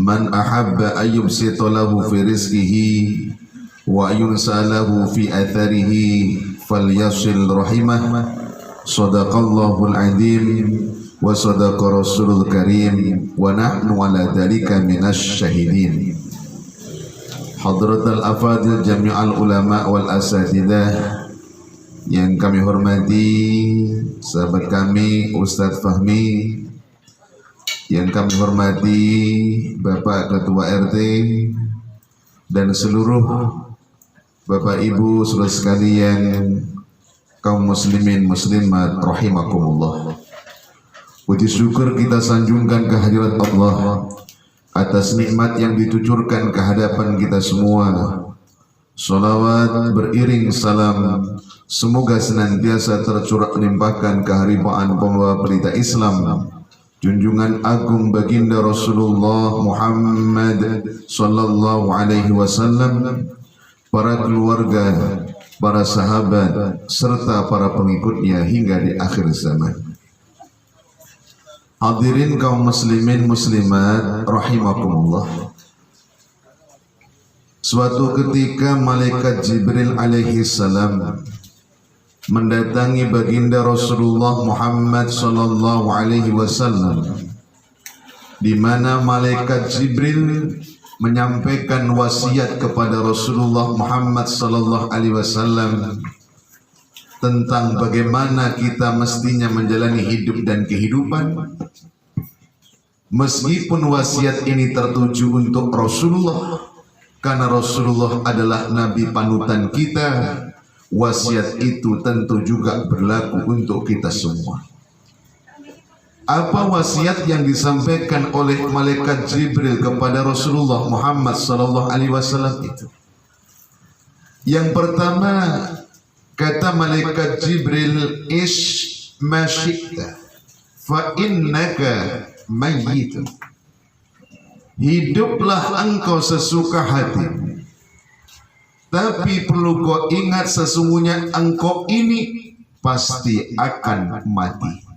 Man ahabba ayyubsita lahu fi rizqihi wa yunsalahu fi atharihi falyasil rahimah. Sadaqallahul azim wa sadaqa rasulul karim wa nahnu ala dhalika minasy syahidin. Hadratul afadil jami'al ulama wal asatidah yang kami hormati, sahabat kami Ustadz Fahmi, yang kami hormati Bapak Ketua RT dan seluruh Bapak Ibu saudara sekalian kaum muslimin muslimat rahimakumullah. Puji syukur kita sanjungkan kehadirat Allah atas nikmat yang ditucurkan ke hadapan kita semua. Salawat beriring salam semoga senantiasa tercurah limpahkan keharibaan pembawa berita Islam, junjungan agung baginda Rasulullah Muhammad sallallahu alaihi wasallam, para keluarga, para sahabat serta para pengikutnya hingga di akhir zaman. Hadirin kaum muslimin muslimat rahimakumullah. Suatu ketika malaikat Jibril alaihi salam mendatangi baginda Rasulullah Muhammad sallallahu alaihi wasallam, di mana malaikat Jibril menyampaikan wasiat kepada Rasulullah Muhammad sallallahu alaihi wasallam tentang bagaimana kita mestinya menjalani hidup dan kehidupan. Meskipun wasiat ini tertuju untuk Rasulullah, karena Rasulullah adalah nabi panutan kita, wasiat itu tentu juga berlaku untuk kita semua. Apa wasiat yang disampaikan oleh malaikat Jibril kepada Rasulullah Muhammad sallallahu alaihi wasallam itu? Yang pertama, kata malaikat Jibril, ish ma syi'ta fa innaka mayyitun. Hiduplah engkau sesuka hati, tapi perlu kau ingat sesungguhnya engkau ini pasti akan mati.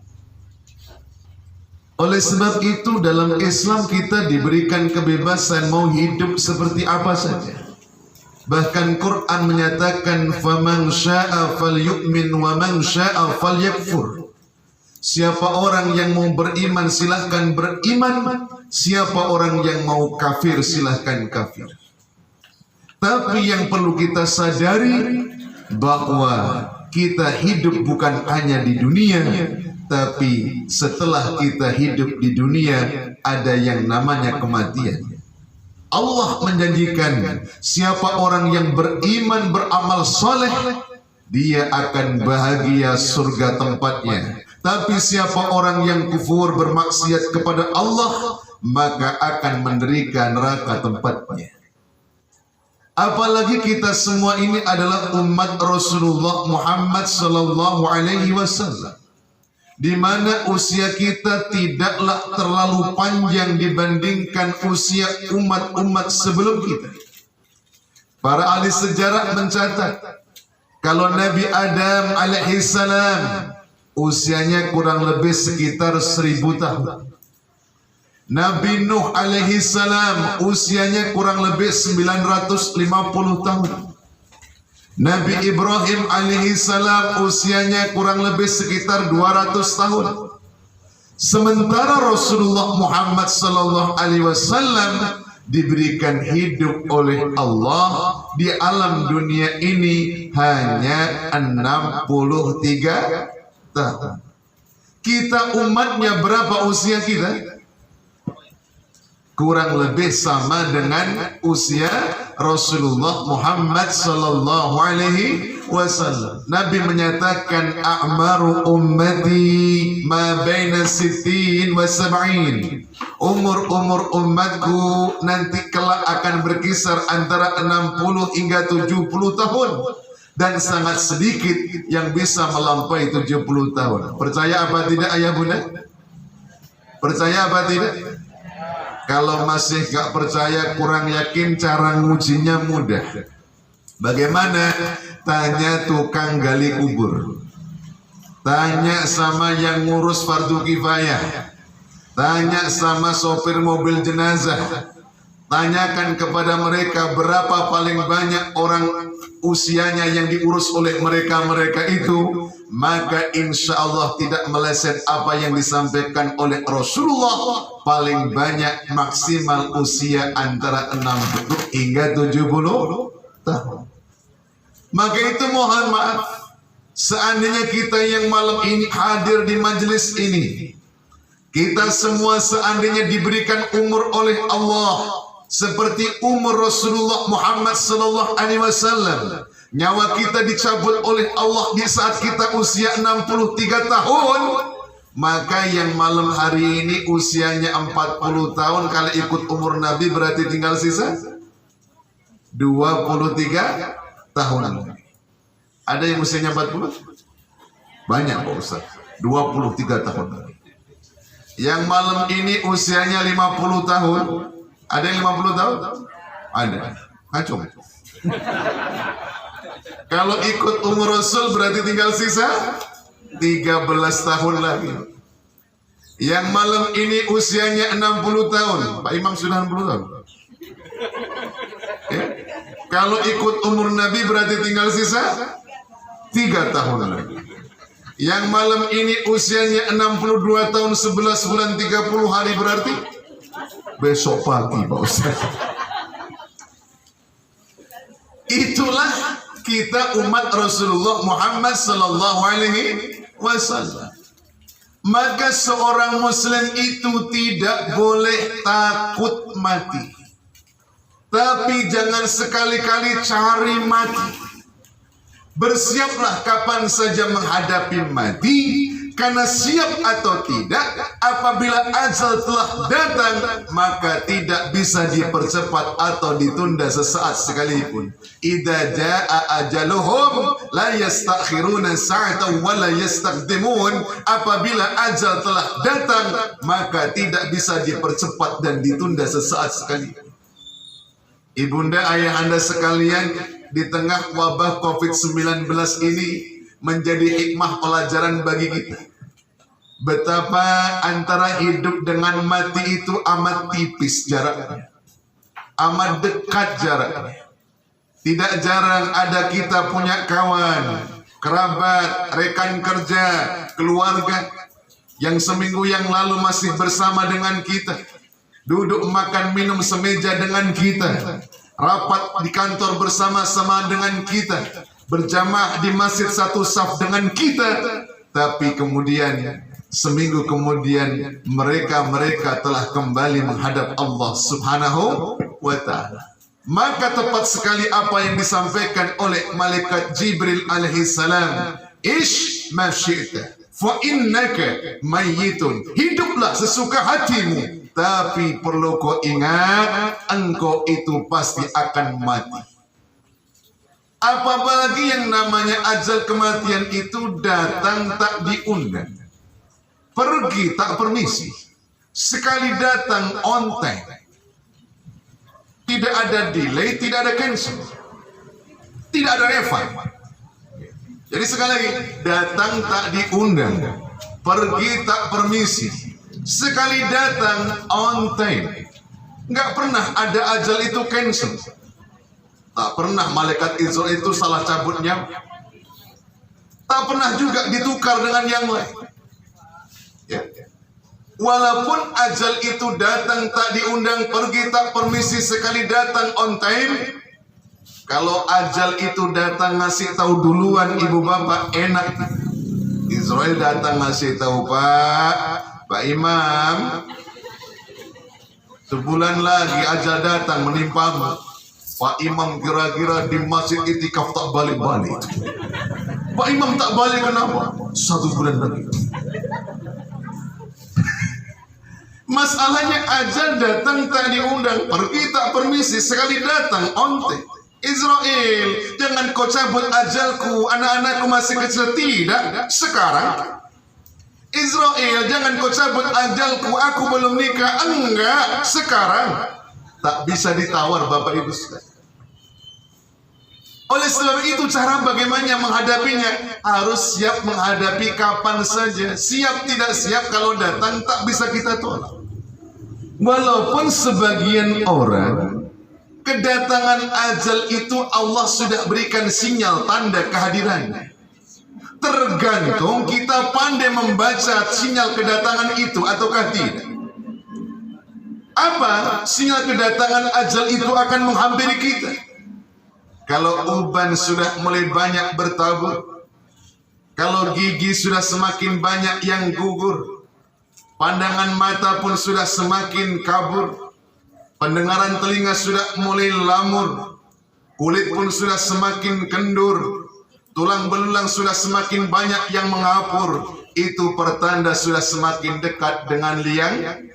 Oleh sebab itu dalam Islam kita diberikan kebebasan mau hidup seperti apa saja. Bahkan Quran menyatakan faman syaa falyu'min wa man syaa falyakfur. Siapa orang yang mau beriman silahkan beriman, siapa orang yang mau kafir silahkan kafir. Tapi yang perlu kita sadari bahwa kita hidup bukan hanya di dunia, tapi setelah kita hidup di dunia ada yang namanya kematian. Allah menjanjikan siapa orang yang beriman beramal soleh, dia akan bahagia surga tempatnya. Tapi siapa orang yang kufur bermaksiat kepada Allah, maka akan menderita neraka tempatnya. Apalagi kita semua ini adalah umat Rasulullah Muhammad sallallahu alaihi wasallam, di mana usia kita tidaklah terlalu panjang dibandingkan usia umat-umat sebelum kita. Para ahli sejarah mencatat kalau Nabi Adam alaihi salam usianya kurang lebih sekitar 1000 tahun. Nabi Nuh alaihi salam usianya kurang lebih 950 tahun. Nabi Ibrahim alaihi salam usianya kurang lebih sekitar 200 tahun. Sementara Rasulullah Muhammad sallallahu alaihi wasallam diberikan hidup oleh Allah di alam dunia ini hanya 63 tahun. Kita umatnya berapa usia kita? Kurang lebih sama dengan usia Rasulullah Muhammad sallallahu alaihi wasallam. Nabi menyatakan a'maru ummati ma baina sittin wa sab'in. Umur umatku nanti kelak akan berkisar antara 60 hingga 70 tahun. Dan sangat sedikit yang bisa melampaui 70 tahun. Percaya apa tidak ayah bunda? Percaya apa tidak? Kalau masih gak percaya, kurang yakin, cara ngujinya mudah. Bagaimana? Tanya tukang gali kubur, tanya sama yang ngurus fardu kifayah, tanya sama sopir mobil jenazah, Tanyakan kepada mereka berapa paling banyak orang usianya yang diurus oleh mereka itu, maka insya Allah tidak meleset apa yang disampaikan oleh Rasulullah. Paling banyak maksimal usia antara 60 hingga 70 tahun. Maka itu mohon maaf, seandainya kita yang malam ini hadir di majelis ini, kita semua seandainya diberikan umur oleh Allah seperti umur Rasulullah Muhammad sallallahu alaihi wasallam, nyawa kita dicabut oleh Allah di saat kita usia 63 tahun, maka yang malam hari ini usianya 40 tahun, kalau ikut umur Nabi berarti tinggal sisa 23 tahun. Ada yang usianya 40? Banyak Pak Ustaz, 23 tahun. Yang malam ini usianya 50 tahun. Ada yang 50 tahun? Ada. Kacau. Kalau ikut umur Rasul berarti tinggal sisa 13 tahun lagi. Yang malam ini usianya 60 tahun. Pak Imam sudah 60 tahun. Ya. Kalau ikut umur Nabi berarti tinggal sisa 3 tahun lagi. Yang malam ini usianya 62 tahun 11 bulan 30 hari, berarti besok pagi Pak Ustaz. Itulah kita umat Rasulullah Muhammad sallallahu alaihi wasallam. Maka seorang muslim itu tidak boleh takut mati. Tapi jangan sekali-kali cari mati. Bersiaplah kapan saja menghadapi mati, karena siap atau tidak, apabila ajal telah datang, maka tidak bisa dipercepat atau ditunda sesaat sekalipun. Idza jaa ajaluhum la yastakhiruna sa'atan wa la yastaqdimun. Apabila ajal telah datang, maka tidak bisa dipercepat dan ditunda sesaat sekalipun. Ibunda, ayah anda sekalian, di tengah wabah COVID-19 ini menjadi hikmah pelajaran bagi kita. Betapa antara hidup dengan mati itu amat tipis jaraknya, amat dekat jaraknya. Tidak jarang ada kita punya kawan, kerabat, rekan kerja, keluarga yang seminggu yang lalu masih bersama dengan kita, duduk makan minum semeja dengan kita, rapat di kantor bersama-sama dengan kita, berjamaah di masjid satu saf dengan kita, tapi kemudian seminggu kemudian mereka telah kembali menghadap Allah Subhanahu wa ta'ala. Maka tepat sekali apa yang disampaikan oleh malaikat Jibril alaihi salam, ish ma syi'ta fa innaka mayyitun. Hiduplah sesuka hatimu, tapi perlu kau ingat, engkau itu pasti akan mati. Apalagi yang namanya ajal kematian itu datang tak diundang, pergi tak permisi, sekali datang on time. Tidak ada delay, tidak ada cancel, tidak ada refund. Jadi sekali lagi, datang tak diundang, pergi tak permisi, sekali datang on time. Nggak pernah ada ajal itu cancel. Tak pernah malaikat Israel itu salah cabutnya. Tak pernah juga ditukar dengan yang lain. Ya. Walaupun ajal itu datang tak diundang, pergi tak permisi, sekali datang on time. Kalau ajal itu datang ngasih tahu duluan ibu bapak, enak. Israel datang ngasih tahu, Pak Imam, sebulan lagi ajal datang menimpamu. Pak Imam kira-kira di masjid itikaf tak balik-balik. Pak Imam tak balik kenapa? 1 bulan lagi. Masalahnya ajal datang tak diundang, pergi tak permisi, sekali datang on time. Israel, jangan kau cabut ajalku, anak-anakku masih kecil. Tidak, sekarang. Israel, jangan kau cabut ajalku, aku belum nikah. Enggak, sekarang. Tak bisa ditawar Bapak Ibu sekalian. Oleh sebab itu, cara bagaimana menghadapinya, harus siap menghadapi kapan saja. Siap tidak siap, kalau datang tak bisa kita tolak. Walaupun sebagian orang kedatangan ajal itu Allah sudah berikan sinyal tanda kehadirannya. Tergantung kita pandai membaca sinyal kedatangan itu ataukah tidak. Apa sinyal kedatangan ajal itu akan menghampiri kita? Kalau uban sudah mulai banyak bertabur, kalau gigi sudah semakin banyak yang gugur, pandangan mata pun sudah semakin kabur, pendengaran telinga sudah mulai lamur, kulit pun sudah semakin kendur, tulang belulang sudah semakin banyak yang mengapur, itu pertanda sudah semakin dekat dengan liang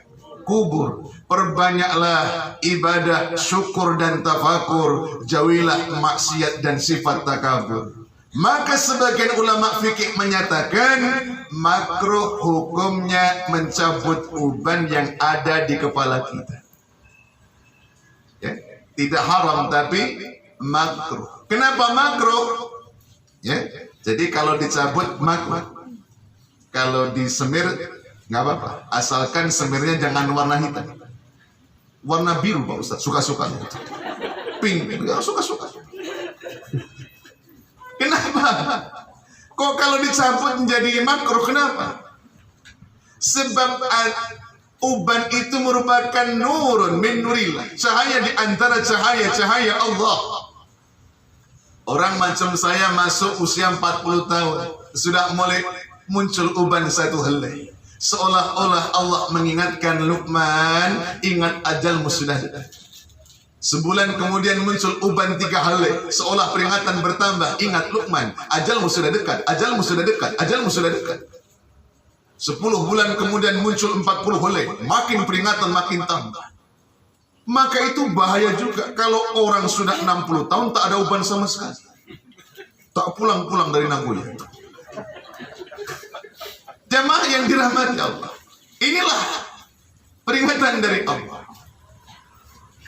kubur. Perbanyaklah ibadah, syukur dan tafakur, jauhilah maksiat dan sifat takabur. Maka sebagian ulama fikih menyatakan makruh hukumnya mencabut uban yang ada di kepala kita. Ya, tidak haram tapi makruh. Kenapa makruh? Ya, jadi kalau dicabut makruh. Kalau disemir nggak apa-apa, asalkan semirnya jangan warna hitam. Warna biru Pak Ustaz, suka-suka. Pink, nggak suka-suka. Kenapa? Kok kalau dicabut menjadi makruh, kenapa? Sebab uban itu merupakan nurun min nurillah, cahaya di antara cahaya-cahaya Allah. Orang macam saya masuk usia 40 tahun, sudah mulai muncul uban satu helai. Seolah-olah Allah mengingatkan Luqman, ingat ajalmu sudah dekat. Sebulan kemudian muncul uban 3 helai, seolah peringatan bertambah, ingat Luqman, ajalmu sudah dekat, ajalmu sudah dekat, ajalmu sudah dekat. 10 bulan kemudian muncul 40 helai, makin peringatan makin tambah. Maka itu bahaya juga kalau orang sudah 60 tahun tak ada uban sama sekali, tak pulang-pulang dari Nagoya. Jamaah yang dirahmati Allah, inilah peringatan dari Allah.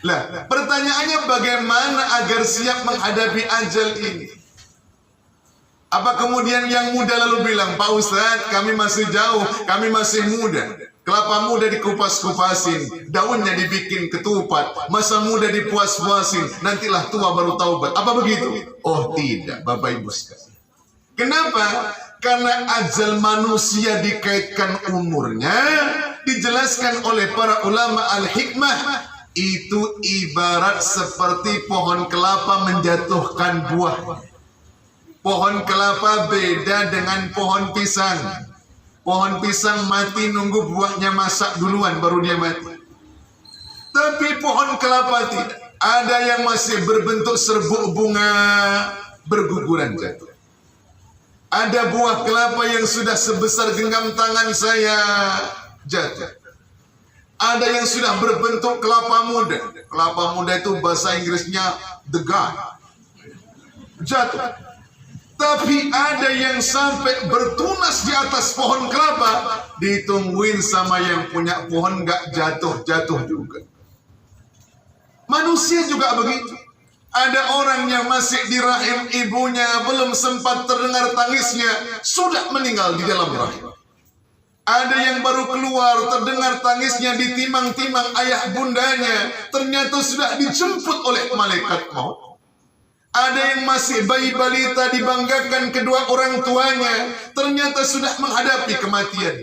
Lah, pertanyaannya bagaimana agar siap menghadapi ajal ini? Apa kemudian yang muda lalu bilang, Pak Ustadz, kami masih jauh, kami masih muda. Kelapa muda dikupas-kupasin, daunnya dibikin ketupat, masa muda dipuas-puasin, nantilah tua baru taubat. Apa begitu? Oh tidak, Bapak Ibu sekalian. Kenapa? Karena ajal manusia dikaitkan umurnya, dijelaskan oleh para ulama al-hikmah, itu ibarat seperti pohon kelapa menjatuhkan buah. Pohon kelapa beda dengan pohon pisang. Pohon pisang mati nunggu buahnya masak duluan baru dia mati. Tapi pohon kelapa tidak. Ada yang masih berbentuk serbuk bunga, berguguran jatuh. Ada buah kelapa yang sudah sebesar genggam tangan saya, jatuh. Ada yang sudah berbentuk kelapa muda. Kelapa muda itu bahasa Inggrisnya the god, jatuh. Tapi ada yang sampai bertunas di atas pohon kelapa, ditungguin sama yang punya pohon gak jatuh-jatuh juga. Manusia juga begitu. Ada orang yang masih di rahim ibunya, belum sempat terdengar tangisnya, sudah meninggal di dalam rahim. Ada yang baru keluar, terdengar tangisnya ditimang-timang ayah bundanya, ternyata sudah dijemput oleh malaikat maut. Ada yang masih bayi balita, dibanggakan kedua orang tuanya, ternyata sudah menghadapi kematian.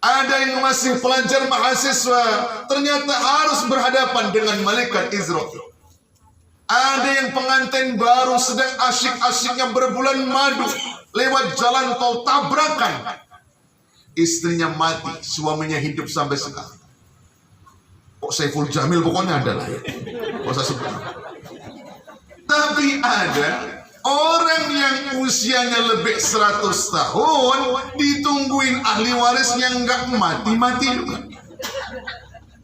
Ada yang masih pelajar mahasiswa, ternyata harus berhadapan dengan malaikat Israfil. Ada yang pengantin baru sedang asyik-asyiknya berbulan madu, lewat jalan tol tabrakan, istrinya mati, suaminya hidup sampai sekarang. Kok Saiful Jamil pokoknya adalah ya. Kok saya sebut. Tapi ada orang yang usianya lebih 100 tahun, ditungguin ahli warisnya nggak mati-mati juga.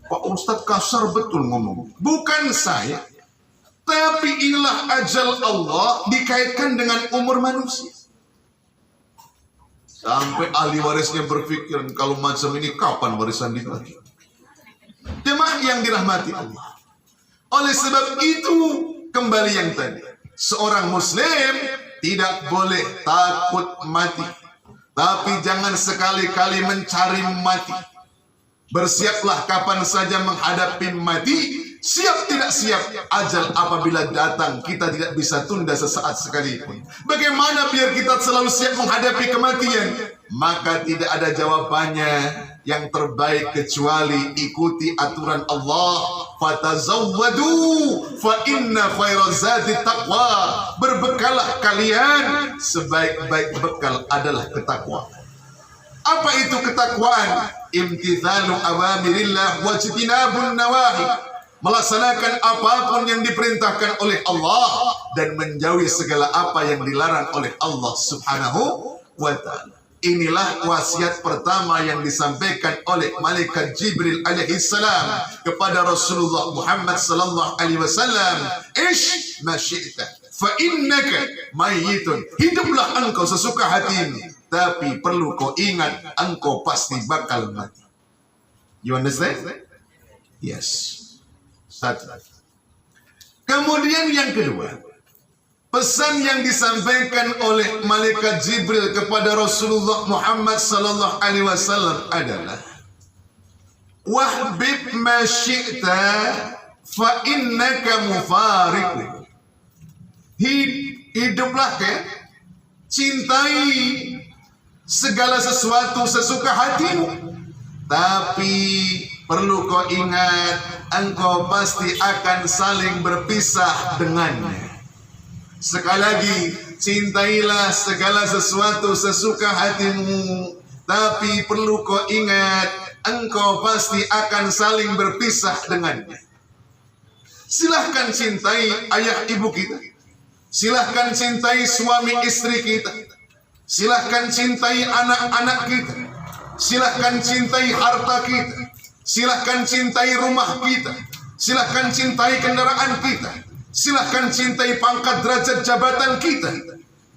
Pak Ustadz kasar betul ngomong. Bukan saya. Tapi inilah ajal Allah dikaitkan dengan umur manusia. Sampai ahli warisnya berpikir, kalau macam ini kapan warisan dibagi? Jemaah yang dirahmati Allah. Oleh sebab itu, kembali yang tadi, seorang muslim tidak boleh takut mati. Tapi jangan sekali-kali mencari mati. Bersiaplah kapan saja menghadapi mati. Siap tidak siap, ajal apabila datang kita tidak bisa tunda sesaat sekalipun. Bagaimana biar kita selalu siap menghadapi kematian? Maka tidak ada jawabannya yang terbaik kecuali ikuti aturan Allah. Fatazawwadu fa inna khairaz zadi taqwa. Berbekalah kalian, sebaik-baik bekal adalah ketakwaan. Apa itu ketakwaan? Imtithalu awamirillah wa ijtinabun nawahi. Melaksanakan apapun yang diperintahkan oleh Allah dan menjauhi segala apa yang dilarang oleh Allah Subhanahu wa ta'ala. Inilah wasiat pertama yang disampaikan oleh malaikat Jibril alaihi salam kepada Rasulullah Muhammad sallallahu alaihi wasallam. Ish ma syi'ta fa innaka mayyitun. Hiduplah engkau sesuka hatimu, tapi perlu kau ingat engkau pasti bakal mati. You understand? Yes. Satu. Kemudian yang kedua, pesan yang disampaikan oleh malaikat Jibril kepada Rasulullah Muhammad sallallahu alaihi wasallam adalah wahbib ma syi'ta fa innaka mufariqu. Hiduplah cintai segala sesuatu sesuka hatimu, tapi perlu kau ingat, engkau pasti akan saling berpisah dengannya. Sekali lagi, cintailah segala sesuatu sesuka hatimu, tapi perlu kau ingat, engkau pasti akan saling berpisah dengannya. Silahkan cintai ayah ibu kita, silahkan cintai suami istri kita, silahkan cintai anak-anak kita, silahkan cintai harta kita, silahkan cintai rumah kita, silahkan cintai kendaraan kita, silahkan cintai pangkat derajat jabatan kita.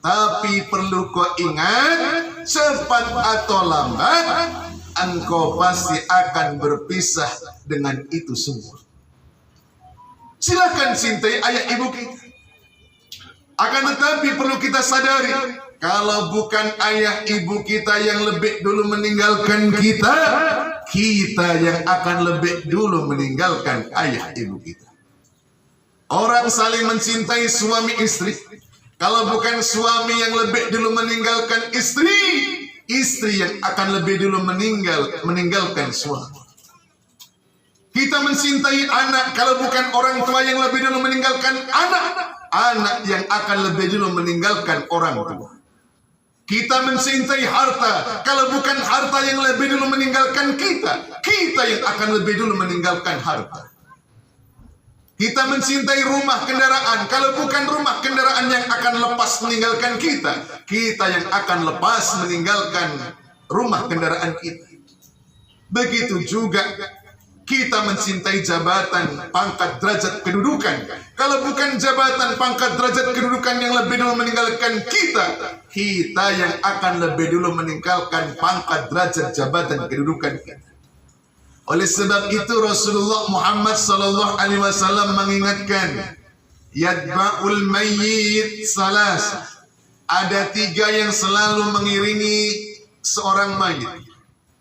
Tapi perlu kau ingat, cepat atau lambat engkau pasti akan berpisah dengan itu semua. Silahkan cintai ayah ibu kita, akan tetapi perlu kita sadari, kalau bukan ayah ibu kita yang lebih dulu meninggalkan kita, kita yang akan lebih dulu meninggalkan ayah ibu kita. Orang saling mencintai suami istri. Kalau bukan suami yang lebih dulu meninggalkan istri, istri yang akan lebih dulu meninggalkan suami. Kita mencintai anak. Kalau bukan orang tua yang lebih dulu meninggalkan anak, anak yang akan lebih dulu meninggalkan orang tua. Kita mencintai harta. Kalau bukan harta yang lebih dulu meninggalkan kita, kita yang akan lebih dulu meninggalkan harta. Kita mencintai rumah kendaraan. Kalau bukan rumah kendaraan yang akan lepas meninggalkan kita, kita yang akan lepas meninggalkan rumah kendaraan kita. Begitu juga kita mencintai jabatan, pangkat, derajat, kedudukan. Kalau bukan jabatan, pangkat, derajat, kedudukan yang lebih dulu meninggalkan kita, kita yang akan lebih dulu meninggalkan pangkat, derajat, jabatan, kedudukan kita. Oleh sebab itu Rasulullah Muhammad sallallahu alaihi wasallam mengingatkan, yadba'ul mayyit salas. Ada 3 yang selalu mengiringi seorang mayit.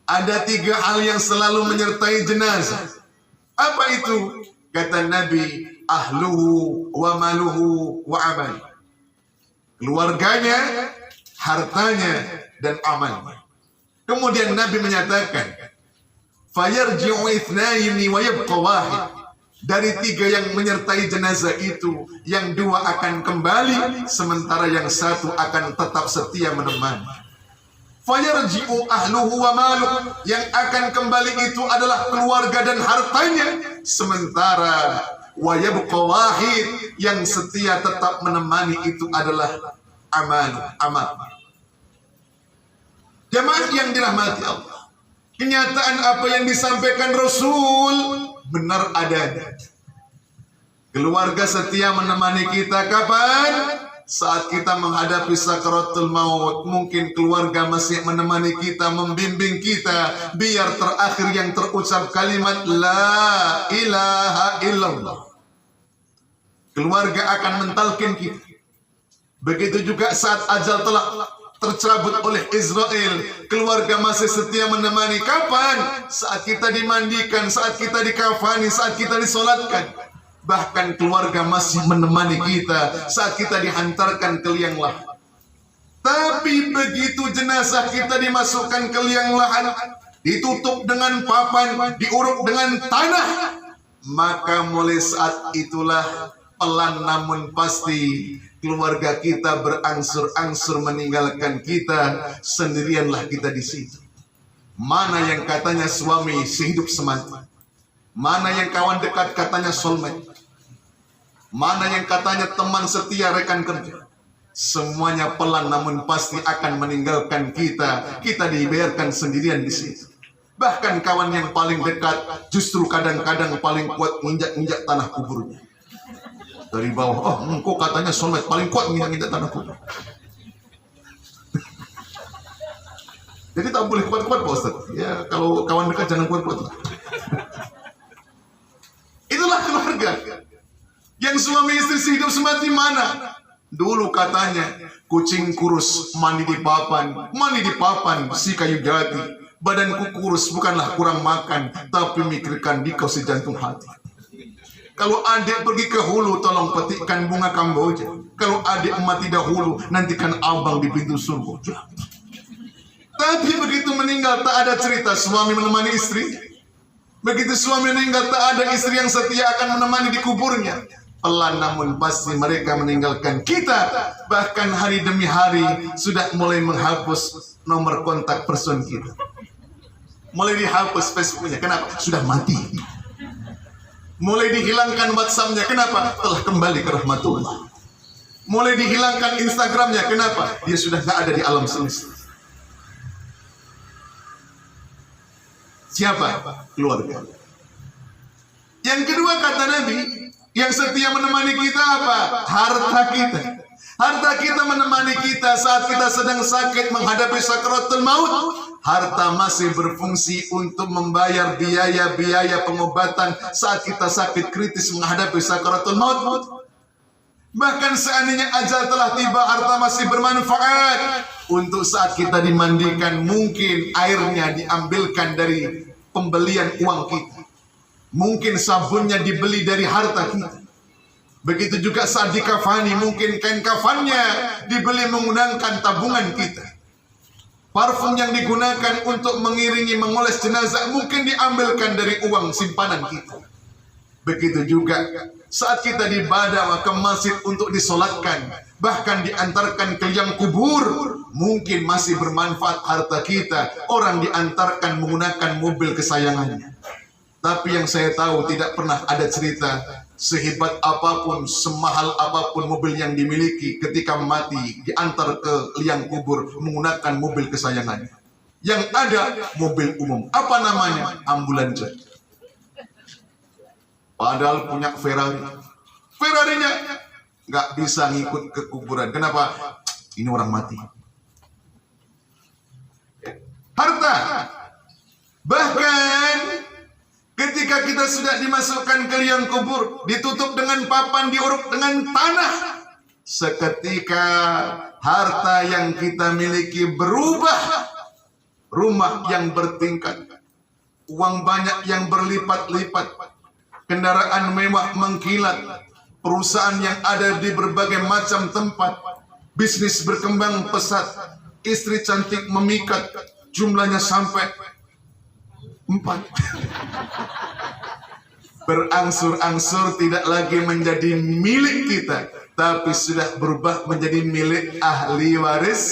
Ada 3 hal yang selalu menyertai jenazah. Apa itu? Kata Nabi, ahluhu wa maluhu wa amal. Keluarganya, hartanya, dan amalnya. Kemudian Nabi menyatakan, fayarji'u ithnaini wa yabqa wahid. Dari 3 yang menyertai jenazah itu, yang 2 akan kembali, sementara yang 1 akan tetap setia menemani. Fayarji'u ahluhu wa maluh. Yang akan kembali itu adalah keluarga dan hartanya, sementara wa yabqa wahid, yang setia tetap menemani itu adalah amal. Jemaah yang dirahmati Allah, kenyataan apa yang disampaikan Rasul benar adanya. Keluarga setia menemani kita kapan? Saat kita menghadapi sakaratul maut. Mungkin keluarga masih menemani kita, membimbing kita, biar terakhir yang terucap kalimat la ilaha illallah. Keluarga akan mentalkin kita. Begitu juga saat ajal telah tercerabut oleh Israel, keluarga masih setia menemani. Kapan? Saat kita dimandikan, saat kita dikafani, saat kita disolatkan. Bahkan keluarga masih menemani kita saat kita dihantarkan ke liang lahat. Tapi begitu jenazah kita dimasukkan ke liang lahat, ditutup dengan papan, diuruk dengan tanah, maka mulai saat itulah pelan namun pasti keluarga kita berangsur-angsur meninggalkan kita, sendirianlah kita di situ. Mana yang katanya suami sehidup semati, mana yang kawan dekat katanya soulmate, mana yang katanya teman setia rekan kerja, semuanya pelan namun pasti akan meninggalkan kita. Kita dibiarkan sendirian di situ. Bahkan kawan yang paling dekat justru kadang-kadang paling kuat menginjak-injak tanah kuburnya. Dari bawah, oh engkau katanya soulmate paling kuat menginjak tanah kubur. Jadi tak boleh kuat-kuat Pak Ustaz. Ya kalau kawan dekat jangan kuat-kuat. Itulah keluarga. Yang suami istri sehidup semati mana? Dulu katanya kucing kurus mandi di papan si kayu jati. Badanku kurus bukanlah kurang makan, tapi mikirkan di kau sejantung hati. Kalau adik pergi ke hulu, tolong petikkan bunga kamboja. Kalau adik mati dahulu, nantikan abang di pintu surga. Tapi begitu meninggal tak ada cerita suami menemani istri. Begitu suami meninggal tak ada istri yang setia akan menemani di kuburnya. Pelan namun pasti mereka meninggalkan kita. Bahkan hari demi hari sudah mulai menghapus nomor kontak person kita. Mulai dihapus Facebooknya. Kenapa? Sudah mati. Mulai dihilangkan WhatsAppnya. Kenapa? Telah kembali ke rahmatullah. Mulai dihilangkan Instagramnya. Kenapa? Dia sudah tidak ada di alam semesta. Siapa? Keluarga. Yang kedua kata Nabi, yang setia menemani kita apa? Harta kita. Harta kita menemani kita saat kita sedang sakit menghadapi sakaratul maut. Harta masih berfungsi untuk membayar biaya-biaya pengobatan saat kita sakit kritis menghadapi sakaratul maut. Bahkan seandainya ajal telah tiba, harta masih bermanfaat untuk saat kita dimandikan. Mungkin airnya diambilkan dari pembelian uang kita. Mungkin sabunnya dibeli dari harta kita. Begitu juga saat dikafani, mungkin kain kafannya dibeli menggunakan tabungan kita. Parfum yang digunakan untuk mengiringi mengoles jenazah mungkin diambilkan dari uang simpanan kita. Begitu juga saat kita dibawa ke masjid untuk disolatkan, bahkan diantarkan ke liang kubur, mungkin masih bermanfaat harta kita. Orang diantarkan menggunakan mobil kesayangannya. Tapi yang saya tahu tidak pernah ada cerita sehebat apapun, semahal apapun mobil yang dimiliki, ketika mati diantar ke liang kubur menggunakan mobil kesayangannya. Yang ada mobil umum. Apa namanya? Ambulans. Padahal punya Ferrari. Ferrarinya nggak bisa ngikut ke kuburan. Kenapa? Ini orang mati. Harta. Bahkan ketika kita sudah dimasukkan ke liang kubur, ditutup dengan papan, diuruk dengan tanah, seketika harta yang kita miliki berubah. Rumah yang bertingkat, uang banyak yang berlipat-lipat, kendaraan mewah mengkilat, perusahaan yang ada di berbagai macam tempat, bisnis berkembang pesat, istri cantik memikat, jumlahnya sampai 4. Berangsur-angsur tidak lagi menjadi milik kita, tapi sudah berubah menjadi milik ahli waris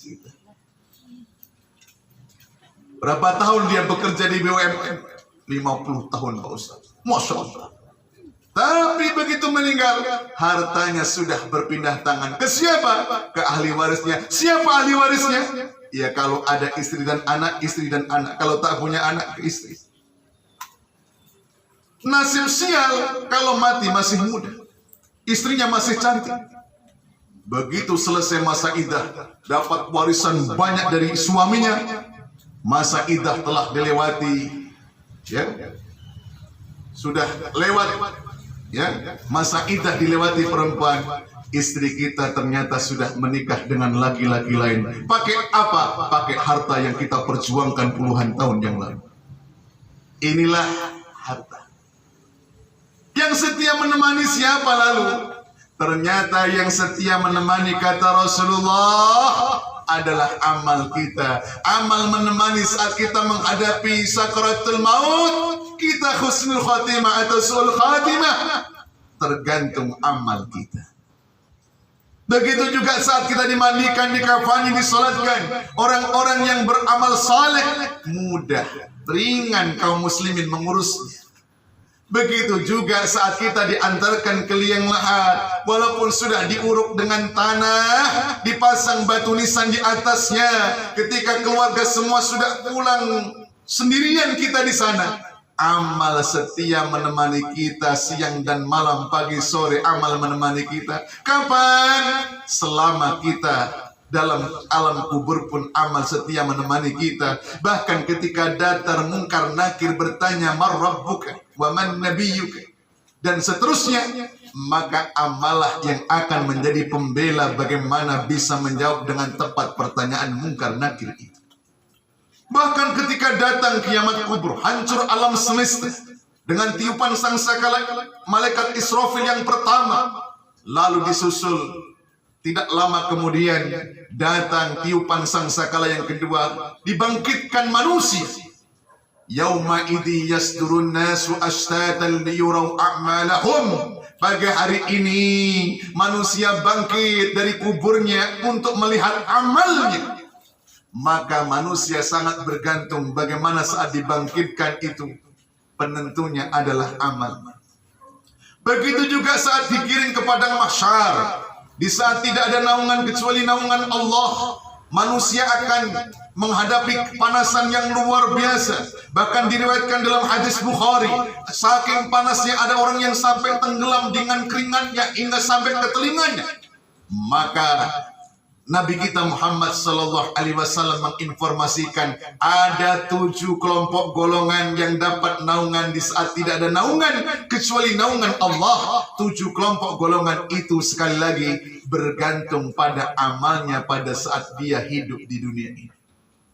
kita. Berapa tahun dia bekerja di BUMN? 50 tahun Pak Ustaz. Masya Allah. Tapi begitu meninggal, hartanya sudah berpindah tangan. Ke siapa? Ke ahli warisnya. Siapa ahli warisnya? Ya kalau ada istri dan anak, istri dan anak. Kalau tak punya anak, ke istri. Nasib sial kalau mati masih muda, istrinya masih cantik. Begitu selesai masa iddah, dapat warisan banyak dari suaminya. Masa iddah telah dilewati, ya, sudah lewat Ya, masa iddah dilewati perempuan, istri kita ternyata sudah menikah dengan laki-laki lain. Pakai apa? Pakai harta yang kita perjuangkan puluhan tahun yang lalu. Inilah harta. Yang setia menemani siapa lalu? Ternyata yang setia menemani, kata Rasulullah, adalah amal kita. Amal menemani saat kita menghadapi sakaratul maut. Kita husnul khatimah atau su'ul khatimah, tergantung amal kita. Begitu juga saat kita dimandikan, dikafani, disolatkan. Orang-orang yang beramal saleh, mudah, ringan kaum muslimin mengurusnya. Begitu juga saat kita diantarkan ke liang lahat, walaupun sudah diuruk dengan tanah, dipasang batu nisan di atasnya, ketika keluarga semua sudah pulang, sendirian kita di sana, amal setia menemani kita siang dan malam, pagi sore, amal menemani kita. Kapan? Selama kita dalam alam kubur pun amal setia menemani kita. Bahkan ketika datar mungkar nakir bertanya, man rabbuka wa man nabiyyuka, dan seterusnya, maka amalah yang akan menjadi pembela bagaimana bisa menjawab dengan tepat pertanyaan mungkar nakir itu. Bahkan ketika datang kiamat kubur, hancur alam semesta dengan tiupan sangsakala malaikat Israfil yang pertama, lalu disusul tidak lama kemudian datang tiupan sangsakala yang kedua, dibangkitkan manusia. Yauma idzi yasdurun nasu ashtatan liyuraw a'malahum. Pada hari ini manusia bangkit dari kuburnya untuk melihat amalnya. Maka manusia sangat bergantung bagaimana saat dibangkitkan itu, penentunya adalah amal. Begitu juga saat digiring ke padang mahsyar, di saat tidak ada naungan kecuali naungan Allah, manusia akan menghadapi kepanasan yang luar biasa. Bahkan diriwayatkan dalam hadis Bukhari, saking panasnya ada orang yang sampai tenggelam dengan keringatnya hingga sampai ke telinganya. Maka Nabi kita Muhammad sallallahu alaihi wasallam menginformasikan ada 7 kelompok golongan yang dapat naungan di saat tidak ada naungan kecuali naungan Allah. 7 kelompok golongan itu sekali lagi bergantung pada amalnya pada saat dia hidup di dunia ini.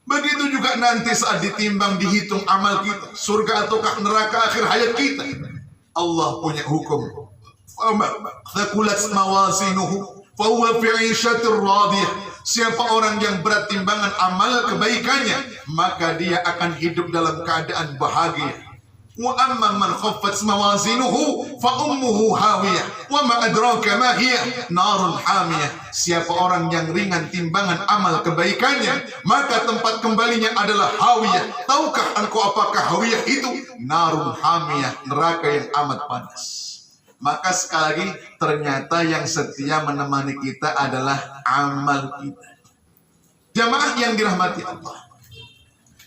Begitu juga nanti saat ditimbang, dihitung amal kita, surga ataukah neraka akhir hayat kita. Allah punya hukum. Thaqulat mawazinuhu fahuwa fi 'ishatir radiyah. Siapa orang yang berat timbangan amal kebaikannya, maka dia akan hidup dalam keadaan bahagia. Wa amma man khaffat mawazinuhu fa ummuhu hawiyah wa ma adraka ma hiya narun hamiyah. Siapa orang yang ringan timbangan amal kebaikannya, maka tempat kembalinya adalah hawiyah. Tahukah engkau apakah hawiyah itu? Narun hamiyah, neraka yang amat panas. Maka sekali lagi, ternyata yang setia menemani kita adalah amal kita. Jamaah yang dirahmati Allah,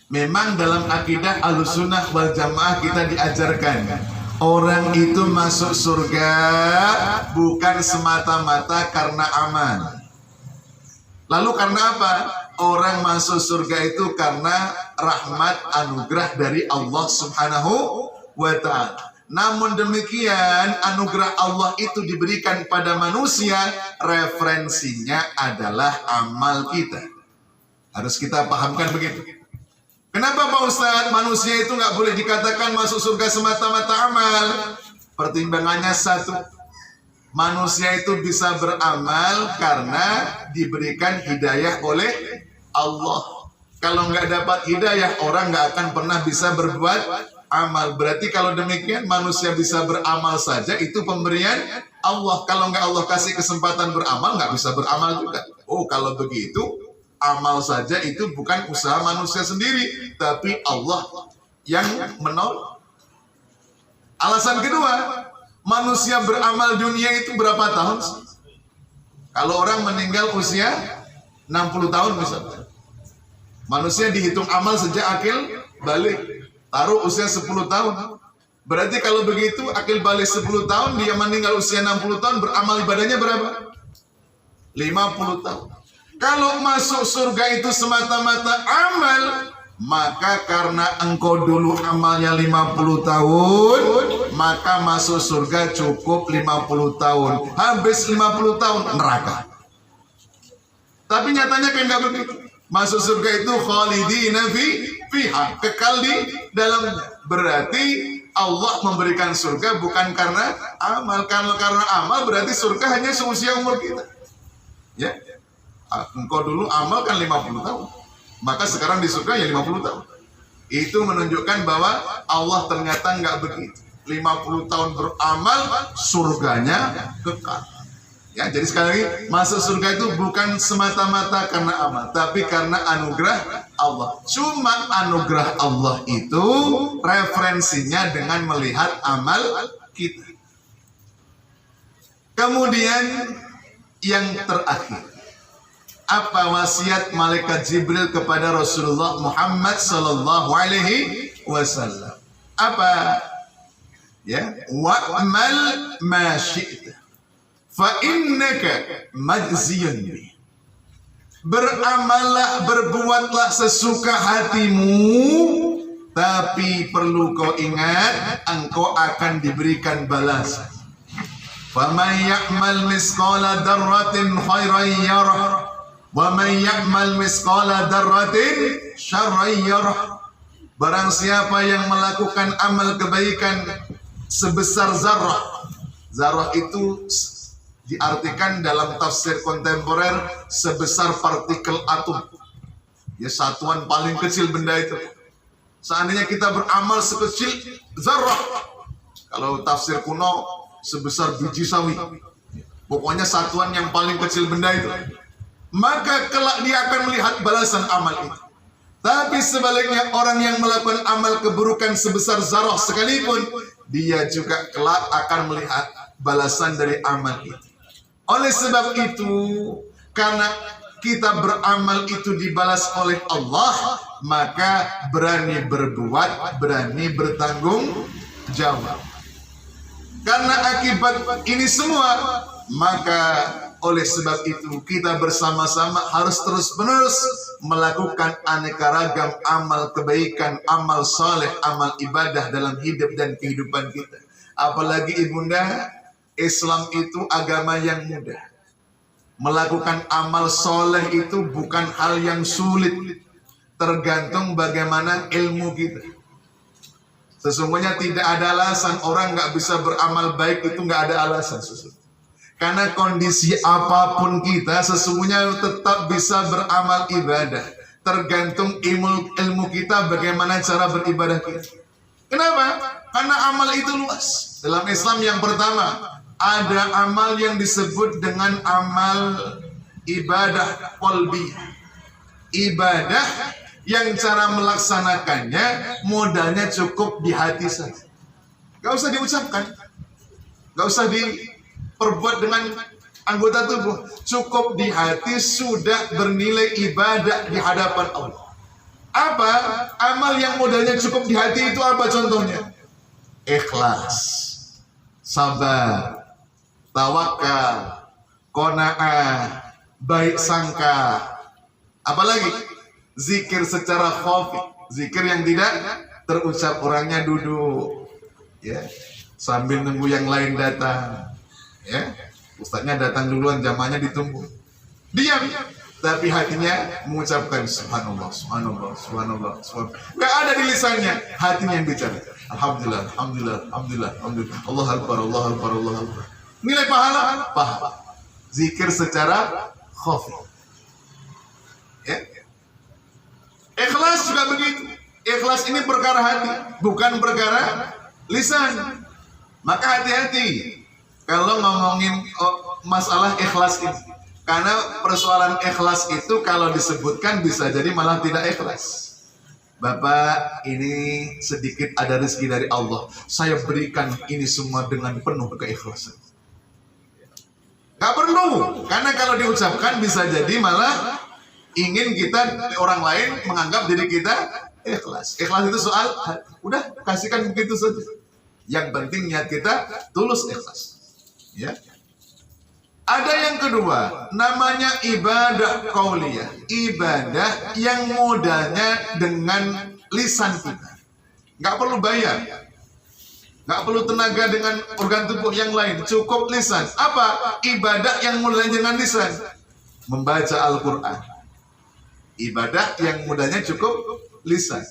memang dalam akidah Ahlussunnah wal Jamaah kita diajarkan orang itu masuk surga bukan semata-mata karena amal. Lalu karena apa? Orang masuk surga itu karena rahmat anugerah dari Allah Subhanahu wa ta'ala. Namun demikian, anugerah Allah itu diberikan pada manusia, referensinya adalah amal kita. Harus kita pahamkan begitu. Kenapa Pak Ustadz? Manusia itu nggak boleh dikatakan masuk surga semata-mata amal. Pertimbangannya satu, manusia itu bisa beramal karena diberikan hidayah oleh Allah. Kalau nggak dapat hidayah, orang nggak akan pernah bisa berbuat amal. Berarti kalau demikian manusia bisa beramal saja itu pemberian Allah. Kalau nggak Allah kasih kesempatan beramal, nggak bisa beramal juga. Oh, kalau begitu amal saja itu bukan usaha manusia sendiri, tapi Allah yang menolong. Alasan kedua, manusia beramal dunia itu berapa tahun sih? Kalau orang meninggal usia 60 tahun misalnya, manusia dihitung amal sejak akil balik. Taruh usia 10 tahun. Berarti kalau begitu akil balik 10 tahun, dia meninggal usia 60 tahun, beramal ibadahnya berapa? 50 tahun. Kalau masuk surga itu semata-mata amal, maka karena engkau dulu amalnya 50 tahun, maka masuk surga cukup 50 tahun. Habis 50 tahun neraka. Tapi nyatanya kan nggak begitu. Masuk surga itu khalidina fiha, kekal di dalamnya. Berarti Allah memberikan surga bukan karena amal. Kalau karena amal berarti surga hanya seusia umur kita. Ya, engkau dulu amal kan 50 tahun. Maka sekarang di surga ya 50 tahun. Itu menunjukkan bahwa Allah ternyata nggak begitu. 50 tahun beramal, surganya kekal. Ya, jadi sekali lagi, masuk surga itu bukan semata-mata karena amal, tapi karena anugerah Allah. Cuma anugerah Allah itu referensinya dengan melihat amal kita. Kemudian yang terakhir, apa wasiat malaikat Jibril kepada Rasulullah Muhammad sallallahu alaihi wasallam? Apa? Ya, wa'mal ma syi'ta fa innaka majziyun bi. Beramallah, berbuatlah sesuka hatimu, tapi perlu kau ingat engkau akan diberikan balasan. Faman ya'mal misqala darratin khairan yarah wa man ya'mal misqala darratin syarran yarah. Barang siapa yang melakukan amal kebaikan sebesar zarah. Zarah itu diartikan dalam tafsir kontemporer sebesar partikel atom. Ya, satuan paling kecil benda itu. Seandainya kita beramal sekecil zarah, kalau tafsir kuno sebesar biji sawi, pokoknya satuan yang paling kecil benda itu, maka kelak dia akan melihat balasan amal itu. Tapi sebaliknya, orang yang melakukan amal keburukan sebesar zarah sekalipun, dia juga kelak akan melihat balasan dari amal itu. Oleh sebab itu, karena kita beramal itu dibalas oleh Allah, maka berani berbuat, berani bertanggung jawab. Karena akibat ini semua, maka oleh sebab itu kita bersama-sama harus terus-menerus melakukan aneka ragam amal kebaikan, amal soleh, amal ibadah dalam hidup dan kehidupan kita. Apalagi ibunda, Islam itu agama yang mudah. Melakukan amal soleh itu bukan hal yang sulit, tergantung bagaimana ilmu kita. Sesungguhnya tidak ada alasan orang nggak bisa beramal baik, itu nggak ada alasan sesungguhnya. Karena kondisi apapun kita sesungguhnya tetap bisa beramal ibadah. Tergantung ilmu kita bagaimana cara beribadah kita. Kenapa? Karena amal itu luas. Dalam Islam yang pertama, ada amal yang disebut dengan amal ibadah qalbiyah. Ibadah yang cara melaksanakannya modalnya cukup di hati saja. Gak usah diucapkan, gak usah diperbuat dengan anggota tubuh, cukup di hati sudah bernilai ibadah di hadapan Allah. Apa? Amal yang modalnya cukup di hati itu apa contohnya? Ikhlas, sabar, tawakal, qanaah, baik sangka. Apalagi? Zikir secara khafi, zikir yang tidak terucap, orangnya duduk, ya, sambil nunggu yang lain datang, ya, ustadznya datang duluan, jamaahnya ditunggu, diam, tapi hatinya mengucapkan subhanallah, subhanallah, subhanallah, subhanallah. Gak ada di lisannya, hatinya yang bicara. Alhamdulillah, alhamdulillah, alhamdulillah, alhamdulillah, Allah akbar, Allah akbar, Allah akbar. Nilai pahala, pahala. Zikir secara khafi. Ya. Ikhlas juga begitu. Ikhlas ini perkara hati, bukan perkara lisan. Maka hati-hati kalau ngomongin masalah ikhlas ini. Karena persoalan ikhlas itu kalau disebutkan bisa jadi malah tidak ikhlas. Bapak, ini sedikit ada rezeki dari Allah, saya berikan ini semua dengan penuh keikhlasan. Gak perlu, karena kalau diucapkan bisa jadi malah ingin kita, orang lain menganggap diri kita ikhlas. Ikhlas itu soal, udah kasihkan begitu saja. Yang penting niat kita tulus ikhlas. Ya. Ada yang kedua, namanya ibadah qauliyah. Ibadah yang modalnya dengan lisan kita. Nggak perlu bayar. Nggak perlu tenaga dengan organ tubuh yang lain. Cukup lisan. Apa? Ibadah yang modalnya dengan lisan. Membaca Al-Quran. Ibadah yang modalnya cukup lisan.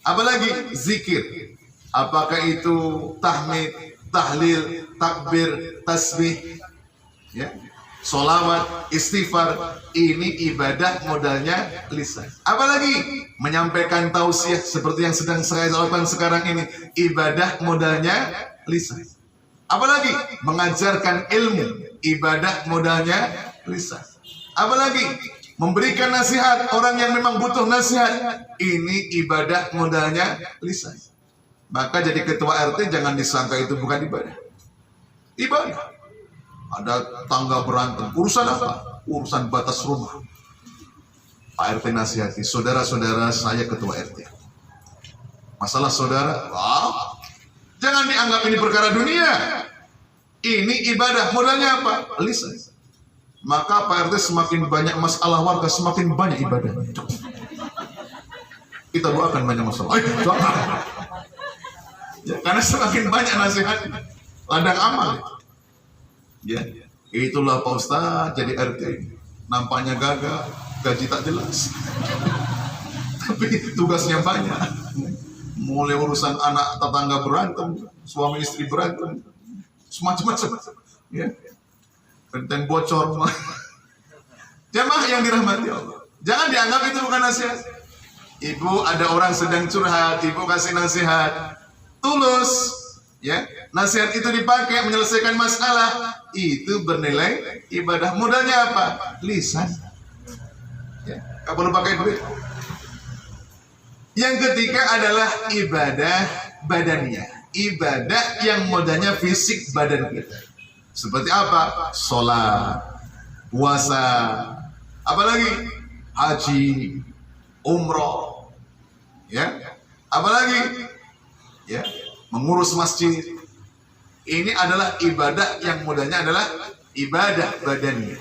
Apalagi zikir. Apakah itu tahmid, tahlil, takbir, tasbih, ya, solawat, istighfar. Ini ibadah modalnya lisan. Apalagi menyampaikan tausiah seperti yang sedang saya lakukan sekarang ini, ibadah modalnya lisan. Apalagi mengajarkan ilmu, ibadah modalnya lisan. Apalagi memberikan nasihat orang yang memang butuh nasihat, ini ibadah modalnya lisan. Maka jadi ketua RT jangan disangka itu bukan ibadah. Ibadah. Ada tangga berantem. Urusan apa? Urusan batas rumah. Pak RT nasihati, saudara-saudara saya ketua RT. Masalah saudara, wah, jangan dianggap ini perkara dunia. Ini ibadah. Modalnya apa? Lisan. Maka Pak RT semakin banyak masalah warga, semakin banyak ibadah. Kita doakan banyak masalah. Ya, karena semakin banyak nasihat, ladang amal. Ya, itulah Pak Ustadz jadi RT. Nampaknya gagah, gaji tak jelas. Tapi tugasnya banyak. Mulai urusan anak tetangga berantem, suami istri berantem, semacam-macam. Ya, benteng bocor. Jamaah yang dirahmati Allah, jangan dianggap itu bukan nasihat. Ibu ada orang sedang curhat, ibu kasih nasihat. Tulus, ya, nasihat itu dipakai menyelesaikan masalah, itu bernilai ibadah. Modalnya apa? Lisan. Ya, gak perlu pakai duit. Yang ketiga adalah ibadah badannya, ibadah yang modalnya fisik badan kita. Seperti apa? Sholat, puasa, apalagi haji, umroh, ya, apalagi ya, mengurus masjid. Ini adalah ibadah yang modalnya adalah ibadah badannya.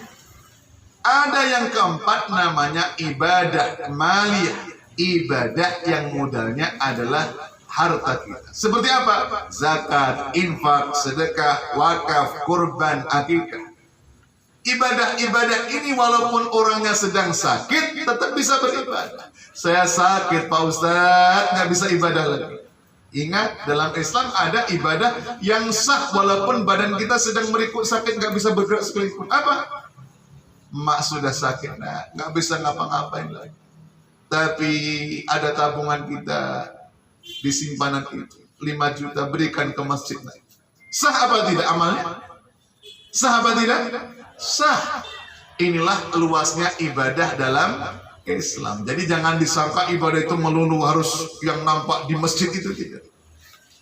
Ada yang keempat namanya ibadah maliyah, ibadah yang modalnya adalah harta kita. Seperti apa? Zakat, infak, sedekah, wakaf, kurban, akikah. Ibadah-ibadah ini walaupun orangnya sedang sakit tetap bisa beribadah. Saya sakit Pak Ustadz, nggak bisa ibadah lagi. Ingat, dalam Islam ada ibadah yang sah walaupun badan kita sedang merikuk sakit, nggak bisa bergerak sekalipun. Apa? Mak sudah sakit, nah, nggak bisa ngapa-ngapain lagi. Tapi ada tabungan kita di simpanan itu, 5 juta berikan ke masjid. Sah apa tidak amalnya? Sah apa tidak? Sah. Inilah luasnya ibadah dalam Islam. Jadi jangan disangka ibadah itu melulu harus yang nampak di masjid, itu tidak.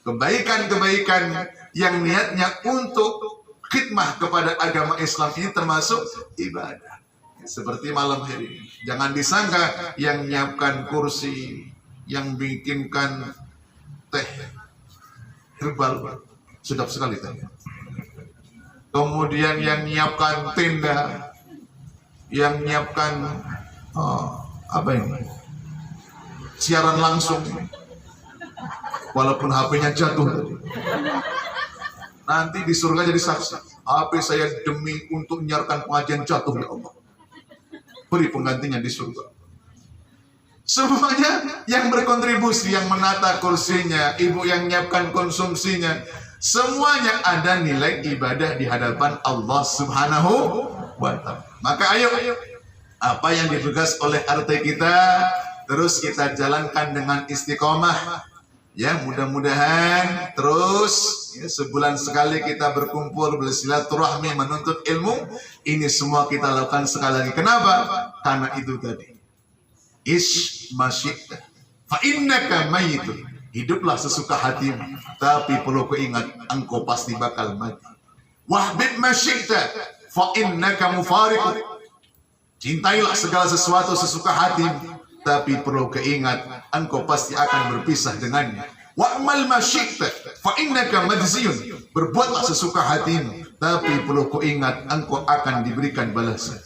Kebaikan-kebaikan yang niatnya untuk khidmah kepada agama Islam ini termasuk ibadah. Seperti malam hari ini. Jangan disangka yang nyiapkan kursi, yang bikinkan teh herbal, sedap sekali teh. Kemudian yang nyiapkan tenda, yang nyiapkan apa ini? Siaran langsung. Walaupun HP-nya jatuh tadi. Nanti di surga jadi saksi. HP saya demi untuk menyiarkan pengajian jatuh ya Allah. Beri penggantinya di surga. Semuanya yang berkontribusi, yang menata kursinya, ibu yang menyiapkan konsumsinya, semuanya ada nilai ibadah di hadapan Allah Subhanahu wa Ta'ala. Maka ayo, apa yang ditugas oleh RT kita terus kita jalankan dengan istiqomah. Ya, mudah-mudahan terus ya, sebulan sekali kita berkumpul bersilaturahmi menuntut ilmu. Ini semua kita lakukan sekali lagi. Kenapa? Karena itu tadi. Ish masyikta fa innaka mayyitun. Hiduplah sesuka hatimu, tapi perlu keingat engkau pasti bakal mati. Wahbib masyikta fa innaka mufariqun. Cintailah segala sesuatu sesuka hatimu, tapi perlu keingat engkau pasti akan berpisah dengannya. Wa'mal ma syi'ta fa innaka majziyun. Berbuatlah sesuka hatimu, tapi perlu kau ingat engkau akan diberikan balasan.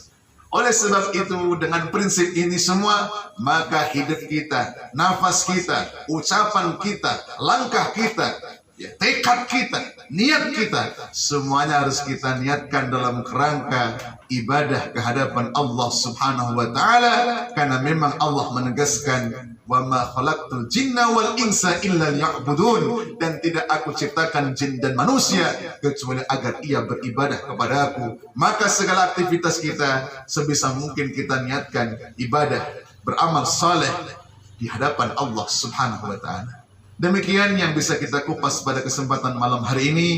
Oleh sebab itu, dengan prinsip ini semua, maka hidup kita, nafas kita, ucapan kita, langkah kita, ya, tekad kita, niat kita, semuanya harus kita niatkan dalam kerangka ibadah kehadapan Allah Subhanahu wa Ta'ala, karena memang Allah menegaskan, wa ma khalaqtul jinna wal insa illa liya'budun, dan tidak aku ciptakan jin dan manusia kecuali agar ia beribadah kepada aku. Maka segala aktivitas kita sebisa mungkin kita niatkan ibadah, beramal saleh di hadapan Allah Subhanahu wa Ta'ala. Demikian yang bisa kita kupas pada kesempatan malam hari ini.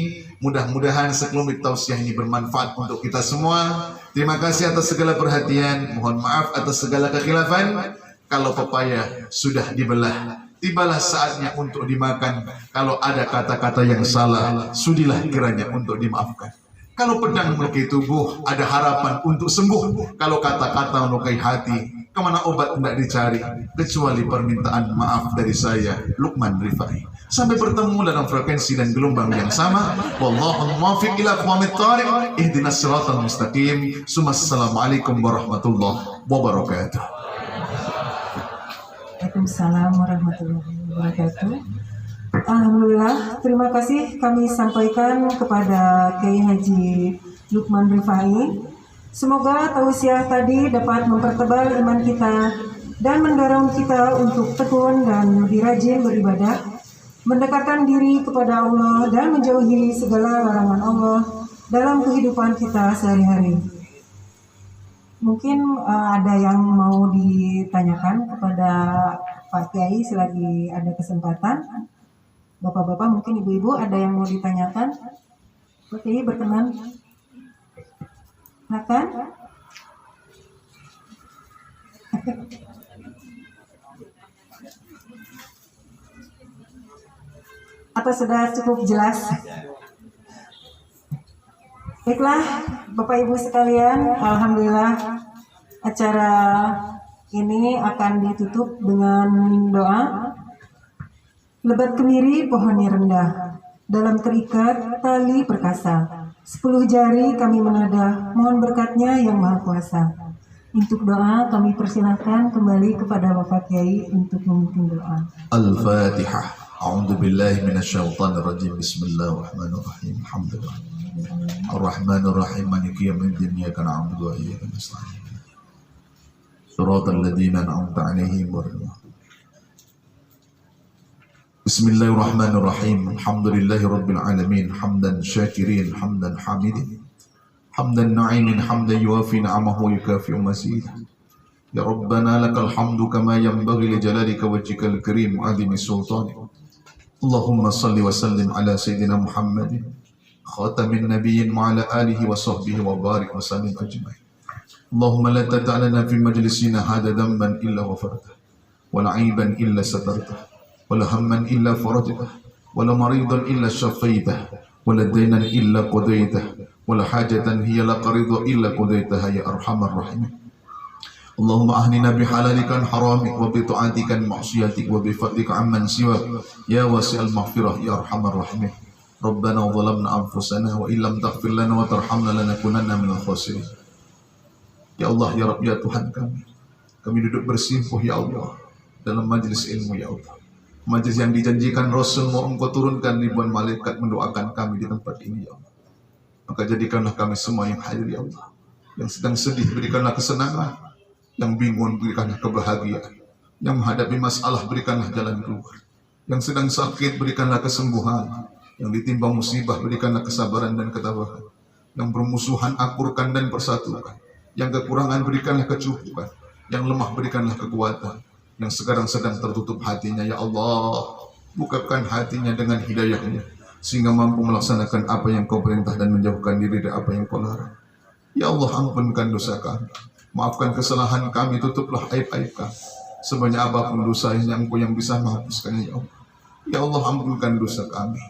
Mudah-mudahan sekelumit tausiah ini bermanfaat untuk kita semua. Terima kasih atas segala perhatian. Mohon maaf atas segala kekhilafan. Kalau pepaya sudah dibelah, tibalah saatnya untuk dimakan. Kalau ada kata-kata yang salah, sudilah kiranya untuk dimaafkan. Kalau pedang melukai tubuh, ada harapan untuk sembuh. Kalau kata-kata melukai hati, kemana obat tidak dicari, kecuali permintaan maaf dari saya, Luqman Rifai. Sampai bertemu dalam frekuensi dan gelombang yang sama. Wallahul muwaffiq ila aqwamit thariq. Ihdinas siratal mustaqim. Assalamualaikum warahmatullahi wabarakatuh. Waalaikumsalam warahmatullahi wabarakatuh. Alhamdulillah, terima kasih kami sampaikan kepada Kiai Haji Luqman Rifai. Semoga tausiah tadi dapat mempertebal iman kita dan mendorong kita untuk tekun dan lebih rajin beribadah, mendekatkan diri kepada Allah dan menjauhi segala larangan Allah dalam kehidupan kita sehari-hari. Mungkin ada yang mau ditanyakan kepada Pak Kiai selagi ada kesempatan. Bapak-bapak, mungkin ibu-ibu ada yang mau ditanyakan. Pak Kiai berkenan. Silakan. Atau sudah cukup jelas? Baiklah, Bapak Ibu sekalian, alhamdulillah acara ini akan ditutup dengan doa. Lebat kemiri pohonnya rendah, dalam terikat tali perkasa. 10 jari kami menadah, mohon berkatnya yang maha kuasa. Untuk doa kami persilahkan kembali kepada Bapak Kiai untuk memimpin doa. Al-Fatihah. A'udzu billahi minasyaitonir rajim. Bismillahirrahmanirrahim. Alhamdulillah. Ar-Rahmanir Rahim. Maliki yaumiddin. Iyyaka na'budu wa iyyaka nasta'in. Shiratal ladzina an'amta 'alaihim ghairil maghdubi. Bismillahirrahmanirrahim. Alhamdulillahi rabbil alamin. Hamdan syakirin, hamdan hamidin. Hamdan na'imin, hamdan yuwafi ni'amahu wa yukafi'u mazidah. Ya Rabbana lakal hamdu kama yanbaghi li jalalika wajhikal karim 'azimi sultanik. Allahumma salli wa sallim ala sayyidina Muhammadin khatamin nabiyyin wa ala alihi wa sahbihi wa barik wa sallim ajma'in. Allahumma la tata'alana fi majlisina hadha dhanban illa ghafartah wa la 'aiban illa satartah wa la hamman illa farajtah wa la maridan illa shafaitah wa la daynan illa qadaitah wa la hajatan hiya la qarida illa qadaitaha ya arhamar rahimin. Allahumma ahnina bihalalika haramik wa bi ta'atika ma'siyatik wa bi fadlika amman siwak ya wasi'al maghfirah ya arhamar rahimin. Rabbana zalamna anfusana wa illam taghfir lana wa tarhamna lanakunanna minal khasirin. Ya Allah, ya Rabb, ya Tuhan kami duduk bersimpuh ya Allah dalam majlis ilmu ya Allah, majlis yang dijanjikan Rasul mau Engkau turunkan ribuan malaikat mendoakan kami di tempat ini ya Allah. Maka jadikanlah kami semua yang hadir ya Allah, yang sedang sedih berikanlah kesenangan, yang bingung berikanlah kebahagiaan, yang menghadapi masalah berikanlah jalan keluar, yang sedang sakit berikanlah kesembuhan, yang ditimpa musibah berikanlah kesabaran dan ketabahan, yang bermusuhan akurkan dan persatukan, yang kekurangan berikanlah kecukupan, yang lemah berikanlah kekuatan, yang sekarang sedang tertutup hatinya ya Allah, bukakan hatinya dengan hidayahnya sehingga mampu melaksanakan apa yang Kau perintah dan menjauhkan diri dari apa yang Kau larang. Ya Allah, ampunkan dosa kami, maafkan kesalahan kami, tutuplah aib-aib kami. Sebanyak apapun dosa yang Engkau yang bisa menghapuskannya ya Allah. Ya Allah, ampunkan dosa kami,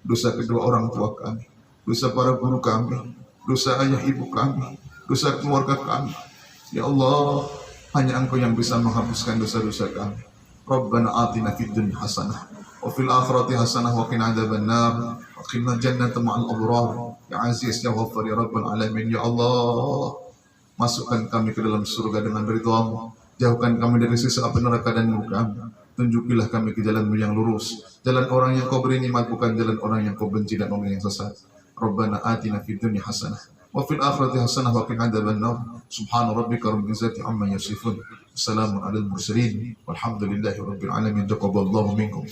dosa kedua orang tua kami, dosa para guru kami, dosa ayah ibu kami, dosa keluarga kami. Ya Allah, hanya Engkau yang bisa menghapuskan dosa-dosa kami. Rabbana atina fid dunya hasanah wa fil akhirati hasanah wa qina adzabannar wa qina jannata ma'al abrar ya aziz ya ghaffar ya rabbal alamin. Ya Allah, masukkan kami ke dalam surga dengan ridha-Mu, jauhkan kami dari siksa api neraka dan murka-Mu. Tunjukilah kami ke jalan-Mu yang lurus, jalan orang yang Kau beri nikmat, bukan jalan orang yang Kau benci dan orang yang sesat. Rabbana atina fid dunya hasanah wa fil akhirati hasanah wa qina adzabannar. Subhana rabbika rabbil izzati amma yasifun. Assalamun alal mursalin walhamdulillahi rabbil alamin. Taqabbalallahu minkum.